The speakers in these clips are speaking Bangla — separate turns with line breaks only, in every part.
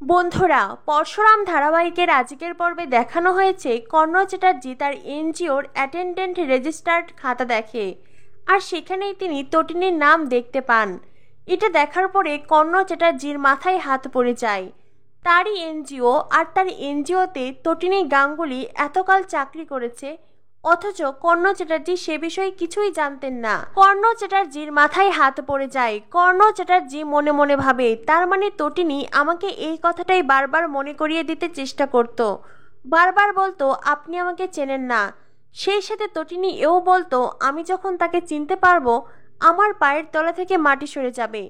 বন্ধুরা, পরশুরাম ধারাবাহিকের আজকের পর্বে দেখানো হয়েছে কর্ণ চ্যাটার্জি তার এনজিওর অ্যাটেন্ডেন্ট রেজিস্টার্ড খাতা দেখে, আর সেখানেই তিনি তটিনীর নাম দেখতে পান। এটা দেখার পরে কর্ণ চ্যাটার্জির মাথায় হাত পড়ে যায়। তারই এনজিও, আর তার এনজিওতে তটিনী গাঙ্গুলি এতকাল চাকরি করেছে, অথচ কর্ণ চ্যাটার্জি সে বিষয়ে কিছুই জানতেন না। কর্ণ চ্যাটার্জির মাথায় হাত পড়ে যায়। কর্ণ চ্যাটার্জি মনে মনে ভাবে, তার মানে তটিনী আমাকে এই কথাটাই বারবার মনে করিয়ে দিতে চেষ্টা করত। বারবার বলতো আপনি আমাকে চেনেন না। সেই সাথে তটিনী এও বলতো আমি যখন তাকে চিনতে পারবো আমার পায়ের তলা থেকে মাটি সরে যাবে।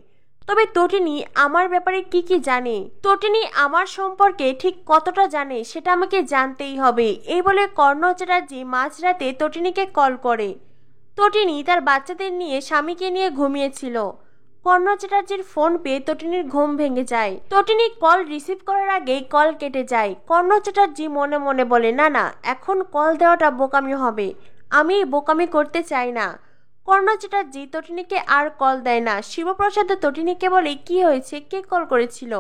তবে তটিনী আমার ব্যাপারে কি কি জানে, তটিনী আমার সম্পর্কে ঠিক কতটা জানে সেটা আমাকে জানতেই হবে। এই বলে কর্ণ চ্যাটার্জি মাঝরাতে তটিনীকে কল করে। তটিনী তার বাচ্চাদের নিয়ে স্বামীকে নিয়ে ঘুমিয়েছিল। কর্ণ চ্যাটার্জির ফোন পেয়ে তটিনীর ঘুম ভেঙে যায়। তটিনী কল রিসিভ করার আগেই কল কেটে যায়। কর্ণ চ্যাটার্জি মনে মনে বলে, না না, এখন কল দেওয়াটা বোকামি হবে, আমি বোকামি করতে চাই না। কর্ণ চ্যাটার্জি তটিনীকে আর কল দেয় না। শিবপ্রসাদ তটিনীকে বলে, কি হয়েছে, কে কল করেছিল?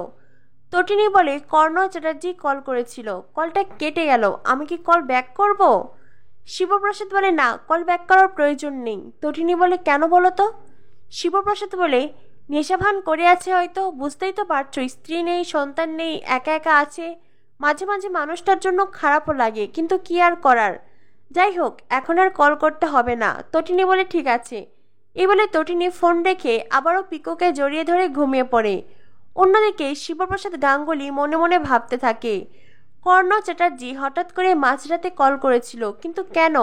তটিনী বলে, কর্ণ চ্যাটার্জি কল করেছিল, কলটা কেটে গেল, আমি কি কল ব্যাক করব? শিবপ্রসাদ বলে, না, কল ব্যাক করার প্রয়োজন নেই। তটিনী বলে, কেন বলো তো? শিবপ্রসাদ বলে, নেশাভান করে আছে হয়তো, বুঝতেই তো পারছো, স্ত্রী নেই, সন্তান নেই, একা একা আছে। মাঝে মাঝে মানুষটার জন্য খারাপও লাগে, কিন্তু কি আর করার। যাই হোক, এখন আর কল করতে হবে না। তটিনী বলে, ঠিক আছে। এই বলে তটিনী ফোন রেখে আবারও পিকোকে জড়িয়ে ধরে ঘুমিয়ে পড়ে। অন্যদিকে শিবপ্রসাদ গাঙ্গুলি মনে মনে ভাবতে থাকে, কর্ণ চ্যাটার্জি হঠাৎ করে মাঝরাতে কল করেছিল, কিন্তু কেন?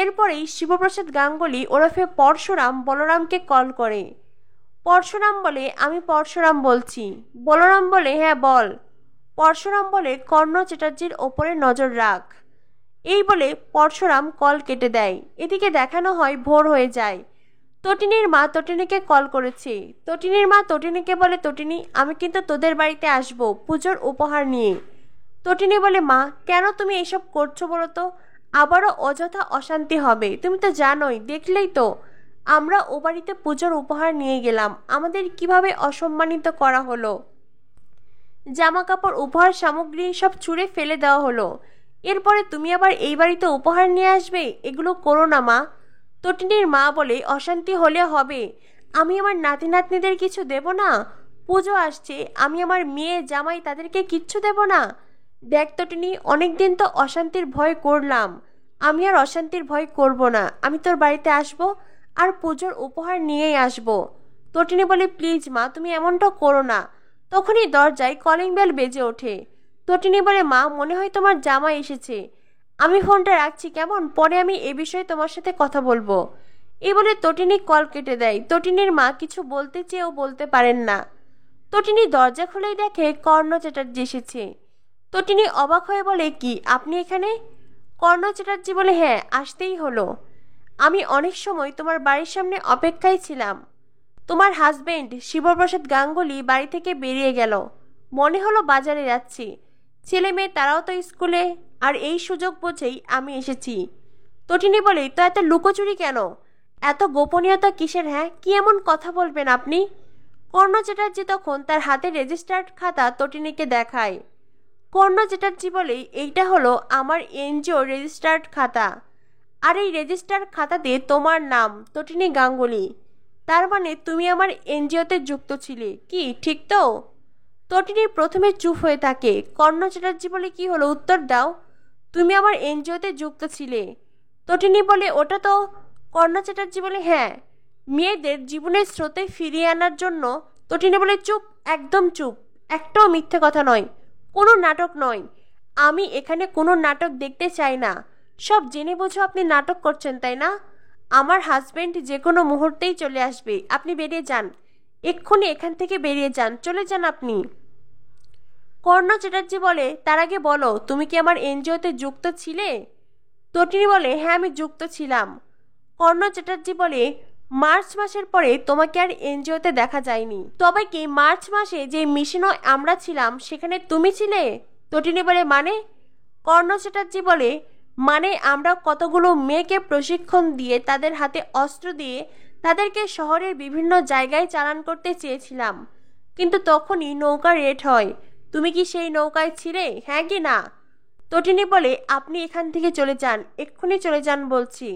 এরপরেই শিবপ্রসাদ গাঙ্গুলি ওরফে পরশুরাম বলরামকে কল করে। পরশুরাম বলে, আমি পরশুরাম বলছি। বলরাম বলে, হ্যাঁ বল। পরশুরাম বলে, কর্ণ চ্যাটার্জির ওপরে নজর রাখ। এই বলে পরশুরাম কল কেটে দেয়। এদিকে দেখানো হয় ভোর হয়ে যায়। তটিনীর মা তটিনীকে কল করেছে। তটিনীর মা তটিনীকে বলে, তটিনী, আমি কিন্তু তোদের বাড়িতে আসবো পুজোর উপহার নিয়ে। তটিনী বলে, মা, কেন তুমি এসব করছো বলো তো? আবারও অযথা অশান্তি হবে, তুমি তো জানোই, দেখলেই তো আমরা ও বাড়িতে পুজোর উপহার নিয়ে গেলাম, আমাদের কিভাবে অসম্মানিত করা হলো। জামা কাপড়, উপহার সামগ্রী সব ছুঁড়ে ফেলে দেওয়া হলো। এরপরে তুমি আবার এই বাড়িতে উপহার নিয়ে আসবে? এগুলো করো না মা। তটিনীর মা বলে, অশান্তি হলে হবে, আমি আমার নাতি নাতনিদের কিছু দেব না? পুজো আসছে, আমি আমার মেয়ে জামাই তাদেরকে কিচ্ছু দেব না? দেখ তটিনী, অনেকদিন তো অশান্তির ভয় করলাম, আমি আর অশান্তির ভয় করব না। আমি তোর বাড়িতে আসব, আর পুজোর উপহার নিয়েই আসব। তটিনী বলে, প্লিজ মা, তুমি এমনটা করো না। তখনই দরজায় কলিং বেল বেজে ওঠে। তটিনী বলে, মা, মনে হয় তোমার জামাই এসেছে, আমি ফোনটা রাখছি কেমন, পরে আমি এ বিষয়ে তোমার সাথে কথা বলবো। এই বলে তটিনী কল কেটে দেয়। তটিনীর মা কিছু বলতে চেয়েও বলতে পারেন না। তটিনী দরজা খুলেই দেখে কর্ণ চ্যাটার্জি এসেছে। তটিনী অবাক হয়ে বলে, কি, আপনি এখানে? কর্ণ চ্যাটার্জি বলে, হ্যাঁ, আসতেই হলো। আমি অনেক সময় তোমার বাড়ির সামনে অপেক্ষায় ছিলাম। তোমার হাজবেন্ড শিবপ্রসাদ গাঙ্গুলি বাড়ি থেকে বেরিয়ে গেল, মনে হলো বাজারে যাচ্ছি, ছেলে মেয়ে তারাও তো স্কুলে, আর এই সুযোগ বুঝেই আমি এসেছি। তটিনী বলে, তো এত লুকোচুরি কেন, এত গোপনীয়তা কিসের? হ্যাঁ, কি এমন কথা বলবেন আপনি? কর্ণ চ্যাটার্জি তখন তার হাতে রেজিস্টার্ড খাতা তটিনীকে দেখায়। কর্ণ চ্যাটার্জি বলে, এইটা হলো আমার এনজিও রেজিস্টার্ড খাতা, আর এই রেজিস্টার্ড খাতাতে তোমার নাম তটিনী গাঙ্গুলি। তার মানে তুমি আমার এনজিওতে যুক্ত ছিলে, কি ঠিক তো? তটিনী প্রথমে চুপ হয়ে থাকে। কর্ণ চ্যাটার্জি বলে, কি হলো, উত্তর দাও, তুমি আমার এনজিওতে যুক্ত ছিলে? তটিনী বলে, ওটা তো। কর্ণ চ্যাটার্জি বলে, হ্যাঁ, মেয়েদের জীবনের স্রোতে ফিরিয়ে আনার জন্য। তটিনী বলে, চুপ, একদম চুপ, একটাও মিথ্যে কথা নয়, কোনো নাটক নয়, আমি এখানে কোনো নাটক দেখতে চাই না। সব জেনে বুঝো আপনি নাটক করছেন, তাই না? আমার হাজবেন্ড যে কোনো মুহূর্তেই চলে আসবে, আপনি বেরিয়ে যান, এক্ষুনি এখান থেকে বেরিয়ে যান, চলে যান আপনি। কর্ণ চ্যাটার্জি বলে, তার আগে বলো, তুমি কি আমার এনজিওতে যুক্ত ছিলে? তটিনী বলে, হ্যাঁ, আমি যুক্ত ছিলাম। কর্ণ চ্যাটার্জি বলে, মার্চ মাসের পরে তোমাকে আর এনজিওতে দেখা যায়নি, তবে কি মার্চ মাসে যে মিশনে আমরা ছিলাম সেখানে তুমি ছিলে? তটিনী বলে, মানে? কর্ণ চ্যাটার্জি বলে, মানে আমরা কতগুলো মেয়েকে প্রশিক্ষণ দিয়ে তাদের হাতে অস্ত্র দিয়ে তাদেরকে শহরের বিভিন্ন জায়গায় চালান করতে চেয়েছিলাম, কিন্তু তখনই নৌকা রেড হয়, তুমি কি সেই নৌকায় ছিলে, হ্যাঁ কি না? তটিনী বলে, আপনি এখান থেকে চলে যান, এক্ষুনি চলে যান বলছি।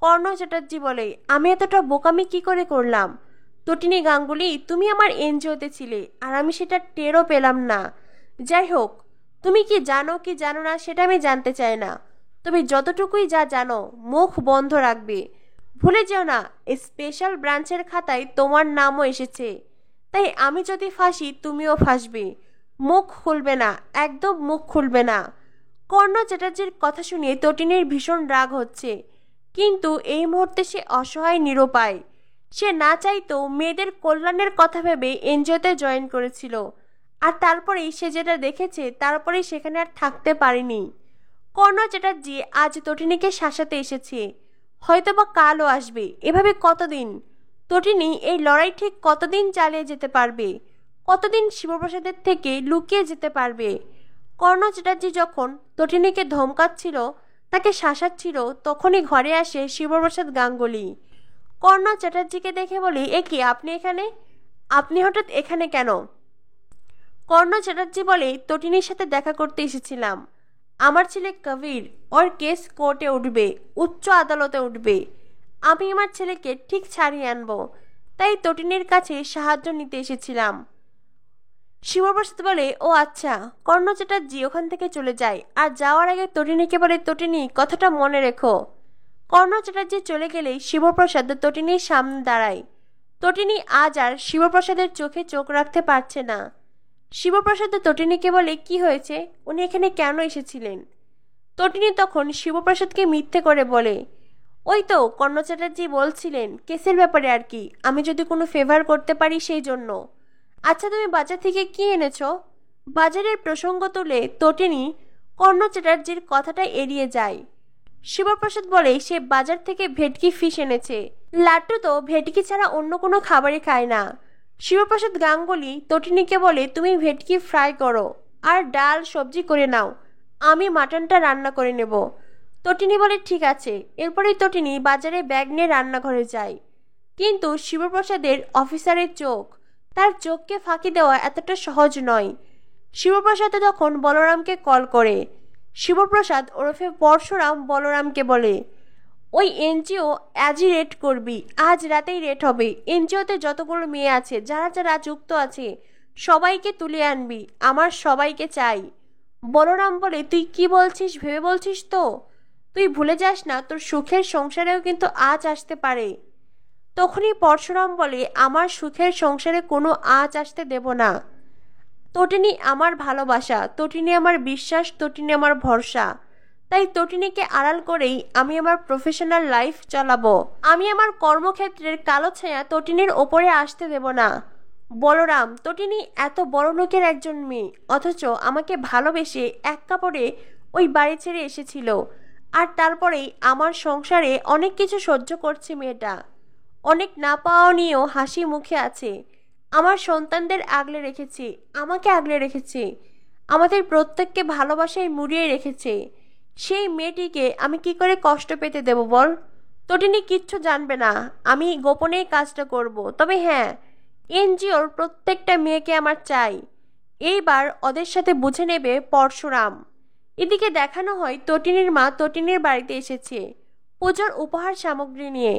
কর্ণ চ্যাটার্জি বলে, আমি এতটা বোকামি কি করে করলাম? তটিনী গাঙ্গুলি, তুমি আমার এনজিওতে ছিলে আর আমি সেটা টেরও পেলাম না। যাই হোক, তুমি কি জানো কি জানো না সেটা আমি জানতে চাই না, তবে যতটুকুই যা জানো মুখ বন্ধ রাখবে। ভুলে যেও না, স্পেশাল ব্রাঞ্চের খাতায় তোমার নামও এসেছে, তাই আমি যদি ফাঁসি তুমিও ফাঁসবে। মুখ খুলবে না, একদম মুখ খুলবে না। কর্ণ চ্যাটার্জির কথা শুনে তটিনীর ভীষণ রাগ হচ্ছে, কিন্তু এই মুহূর্তে সে অসহায় নিরুপায়। সে না চাইতেও মেয়েদের কল্যাণের কথা ভেবে এনজিওতে জয়েন করেছিল, আর তারপরেই সে যেটা দেখেছে তারপরেই সেখানে আর থাকতে পারেনি। কর্ণ চ্যাটার্জি আজ তটিনীকে শাসাতে এসেছে, হয়তোবা কালও আসবে। এভাবে কতদিন? তটিনী এই লড়াই ঠিক কতদিন চালিয়ে যেতে পারবে? কতদিন শিবপ্রসাদের থেকে লুকিয়ে যেতে পারবে? কর্ণ চ্যাটার্জি যখন তটিনীকে ধমকাচ্ছিল, তাকে শাসাচ্ছিল, তখনই ঘরে আসে শিবপ্রসাদ গাঙ্গুলি। কর্ণ চ্যাটার্জিকে দেখে বলি, এ কি, আপনি এখানে? আপনি হঠাৎ এখানে কেন? কর্ণ চ্যাটার্জি বলে, তটিনীর সাথে দেখা করতে এসেছিলাম। আমার ছেলে কবির, ওর কেস কোর্টে উঠবে, উচ্চ আদালতে উঠবে। আমি আমার ছেলেকে ঠিক ছাড়িয়ে আনবো, তাই তটিনীর কাছে সাহায্য নিতে এসেছিলাম। শিবপ্রসাদ বলে, ও আচ্ছা। কর্ণ চ্যাটার্জি ওখান থেকে চলে যায়, আর যাওয়ার আগে তটিনীকে বলে, তটিনী, কথাটা মনে রেখো। কর্ণ চ্যাটার্জি চলে গেলেই শিবপ্রসাদ তটিনীর সামনে দাঁড়ায়। তটিনী আজ আর শিবপ্রসাদের চোখে চোখ রাখতে পারছে না। শিবপ্রসাদ তটিনীকে বলে, কি হয়েছে, উনি এখানে কেন এসেছিলেন? তটিনী তখন শিবপ্রসাদকে মিথ্যে করে বলে, ওই তো কর্ণ চ্যাটার্জি বলছিলেন কেসের ব্যাপারে আর কি, আমি যদি কোনো ফেভার করতে পারি সেই জন্য। আচ্ছা, তুমি বাজার থেকে কি এনেছো? বাজারের প্রসঙ্গ তুলে তটিনী কর্ণ চ্যাটার্জির কথাটা এড়িয়ে যায়। শিবপ্রসাদ বলে, সে বাজার থেকে ভেটকি ফিশ এনেছে। লাট্টু তো ভেটকি ছাড়া অন্য কোনো খাবারই খায় না। শিবপ্রসাদ গাঙ্গুলি তটিনীকে বলে, তুমি ভেটকি ফ্রাই করো আর ডাল সবজি করে নাও, আমি মাটনটা রান্না করে নেব। তটিনী বলে, ঠিক আছে। এরপরেই তটিনী বাজারে ব্যাগ নিয়ে রান্নাঘরে যায়। কিন্তু শিবপ্রসাদের অফিসারের চোখ, তার চোখকে ফাঁকি দেওয়া এতটা সহজ নয়। শিবপ্রসাদ তখন বলরামকে কল করে। শিবপ্রসাদ ওরফে পরশুরাম বলরামকে বলে, ওই এনজিও আজই রেড করবি, আজ রাতেই রেড হবে। এনজিওতে যতগুলো মেয়ে আছে, যারা যারা যুক্ত আছে, সবাইকে তুলে আনবি, আমার সবাইকে চাই। বলরাম বলে, তুই কি বলছিস ভেবে বলছিস তো? তুই ভুলে যাস না, তোর সুখের সংসারেও কিন্তু আজ আসতে পারে। তখনই পরশুরাম বলে, আমার সুখের সংসারে কোনো আঁচ আসতে দেব না। তটিনী আমার ভালোবাসা, তটিনী আমার বিশ্বাস, তটিনী আমার ভরসা। তাই তটিনীকে আড়াল করেই আমি আমার প্রফেশনাল লাইফ চালাবো। আমি আমার কর্মক্ষেত্রের কালো ছায়া তটিনীর ওপরে আসতে দেব না। বলরাম, তটিনী এত বড় লোকের একজন মেয়ে, অথচ আমাকে ভালোবেসে এক কাপড়ে ওই বাড়ি ছেড়ে এসেছিল, আর তারপরেই আমার সংসারে অনেক কিছু সহ্য করছে মেয়েটা। অনেক না পাওয়া নিয়েও হাসি মুখে আছে। আমার সন্তানদের আগলে রেখেছে, আমাকে আগলে রেখেছে, আমাদের প্রত্যেককে ভালোবাসায় মুড়িয়ে রেখেছে। সেই মেয়েটিকে আমি কি করে কষ্ট পেতে দেব বল? তটিনী কিচ্ছু জানবে না, আমি গোপনেই কাজটা করব। তবে হ্যাঁ, এনজিওর প্রত্যেকটা মেয়েকে আমার চাই। এইবার ওদের সাথে বুঝে নেবে পরশুরাম। এদিকে দেখানো হয় তটিনীর মা তটিনীর বাড়িতে এসেছে পুজোর উপহার সামগ্রী নিয়ে।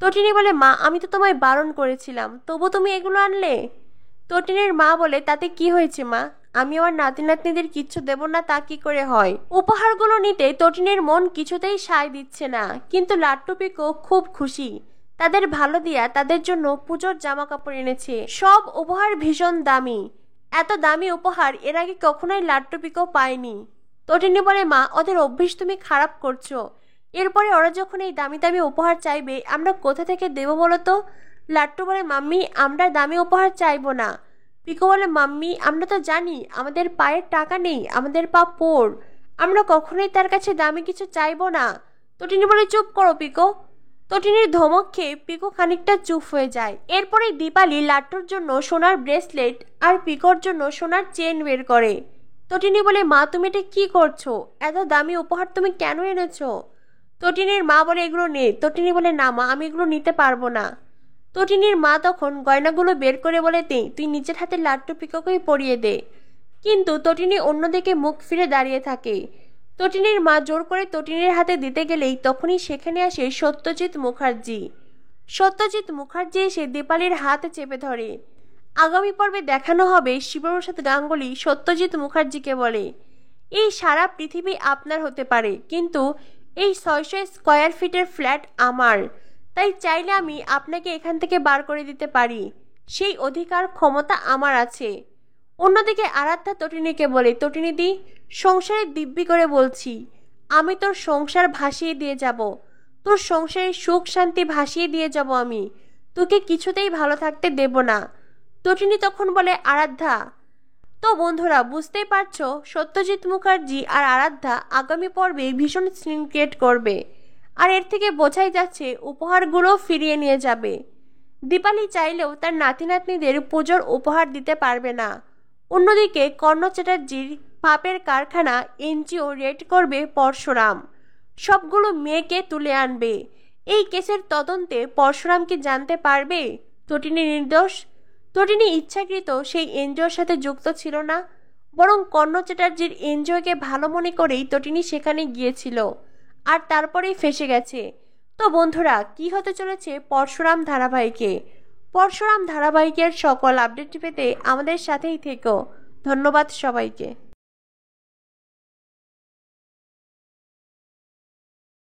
তটিনী বলে, মা, আমি তো তোমায় বারণ করেছিলাম, তবু তুমি এগুলো আনলে। তটিনীর মা বলে, তাতে কি হয়েছে মা, আমি আমার নাতি নাতনিদের কিচ্ছু দেব না তা কি করে হয়? উপহারগুলো নিতে তটিনীর মন কিছুতেই সায় দিচ্ছে না, কিন্তু লাট্টু পিকো খুব খুশি। তাদের ভালো দিয়া তাদের জন্য পুজোর জামা কাপড় এনেছে। সব উপহার ভীষণ দামি। এত দামি উপহার এর আগে কখনোই লাট্টু পিকো পায়নি। তটিনী বলে, মা, ওদের অভ্যেস তুমি খারাপ করছো। এরপরে ওরা যখন এই দামি দামি উপহার চাইবে, আমরা কোথা থেকে দেব বলো তো? লাট্টু বলে, মাম্মি, আমরা দামি উপহার চাইবো না। পিকো বলে, মাম্মি, আমরা তো জানি আমাদের পায়ের টাকা নেই, আমাদের পা পোর, আমরা কখনোই তার কাছে দামি কিছু চাইবো না। তটিনী বলে, চুপ করো পিকো। তটিনীর ধমক খেয়ে পিকো খানিকটা চুপ হয়ে যায়। এরপরে দীপালি লাট্টুর জন্য সোনার ব্রেসলেট আর পিকোর জন্য সোনার চেন বের করে। তটিনী বলে, মা, তুমি এটা কি করছো? এত দামি উপহার তুমি কেন এনেছো? তটিনীর মা বলে, এগুলো নে। তটিনী বলে, না মা, আমি এগুলো নিতে পারবো না। তটিনীর মা তখন গয়নাগুলো বের করে বলে, তুই নিজের হাতে লাট্টু পিকোকেই পরিয়ে দে। কিন্তু তটিনী অন্যদিকে মুখ ফিরে দাঁড়িয়ে থাকে। তটিনীর মা জোর করে তটিনীর হাতে দিতে গেলেই তখনই সেখানে আসে সত্যজিৎ মুখার্জি। সত্যজিৎ মুখার্জি এসে দীপালির হাত চেপে ধরে। আগামী পর্বে দেখানো হবে শিবপ্রসাদ গাঙ্গুলি সত্যজিৎ মুখার্জিকে বলে, এই সারা পৃথিবী আপনার হতে পারে, কিন্তু এই 600 স্কয়ার ফিটের ফ্ল্যাট আমার, তাই চাইলে আমি আপনাকে এখান থেকে বার করে দিতে পারি, সেই অধিকার ক্ষমতা আমার আছে। অন্যদিকে আরাধ্যা তটিনীকে বলে, তটিনীদি, সংসারে দিব্যি করে বলছি, আমি তোর সংসার ভাসিয়ে দিয়ে যাব, তোর সংসারের সুখ শান্তি ভাসিয়ে দিয়ে যাব, আমি তোকে কিছুতেই ভালো থাকতে দেব না। তটিনী তখন বলে, আরাধ্যা। তো বন্ধুরা, বুঝতেই পারছো সত্যজিৎ মুখার্জি আর আরাধ্যা আগামী পর্বে ভীষণ সিন ক্রিয়েট করবে, আর এর থেকে বোঝাই যাচ্ছে উপহারগুলো ফিরিয়ে নিয়ে যাবে। দীপালি চাইলেও তার নাতি নাতনিদের পুজোর উপহার দিতে পারবে না। অন্যদিকে কর্ণ চ্যাটার্জির পাপের কারখানা এনজিও রেড করবে পরশুরাম, সবগুলো মেয়েকে তুলে আনবে। এই কেসের তদন্তে পরশুরাম কি জানতে পারবে তটিনী নির্দোষ? তটিনী ইচ্ছাকৃত সেই এনজিওর সাথে যুক্ত ছিল না, বরং কর্ণ চ্যাটার্জির এনজিওকে ভালো মনে করেই তটিনী সেখানে গিয়েছিল, আর তারপরেই ফেসে গেছে। তো বন্ধুরা, কি হতে চলেছে পরশুরাম ধারাবাহিকে? পরশুরাম ধারাবাহিকের সকল আপডেট পেতে আমাদের সাথেই থেকো। ধন্যবাদ সবাইকে।